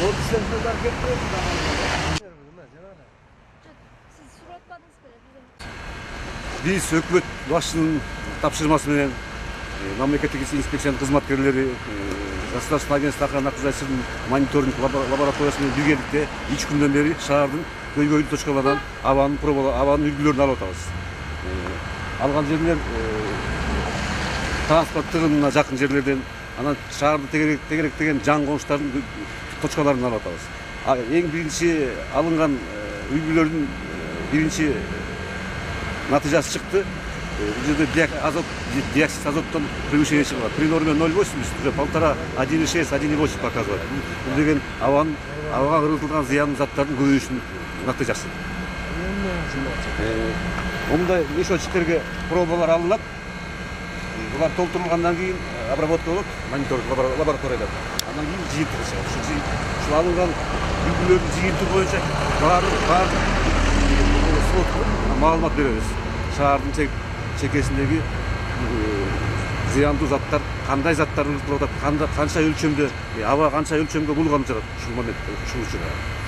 O dispenserler getiriyor. Siz suratmadınız böyle. Biz hökümet başçının tapşırması менен мамлекеттик инспекциянын кызматкерлери государственный агентство охраны окружающей мониторинг лабораториясы менен биргеликте 3 күндөн бери шаардын көйгөйлүү точкаларынан абанын абанын үлгүлөрүн алып атабыз. Алган жерлер транспорт тыгынына жакын жерлерден, анан шаарды тегеректеген жан конуштардын точкаларын алып атабыз. Эң биринчи алынган үлгүлөрдүн биринчи натыйжасы чыкты. Бул жерде диоксид азоттон превышение чыгат. При норме 0,8 уже 1,5, 1,8 показывает. Бул деген абага кыргызылган зыян заттардын көбөйүшүнүн натыйжасы. Мындай мешочектерге пробалар алынат. Булар толтурулгандан кийин обработка болот, мониторинг лабораторияда. Андан кийин жыйынтыгы чыгат. Ушул алынган үлгүлөрдүн жыйынтыгы боюнча баардык маалымат беребиз. Шаардын чекесиндеги зыяндуу заттар кандай заттар ыргытылып атат, канча өлчөмдө, аба канча өлчөмгө булганып жатат ушул моментте, ушул учурда.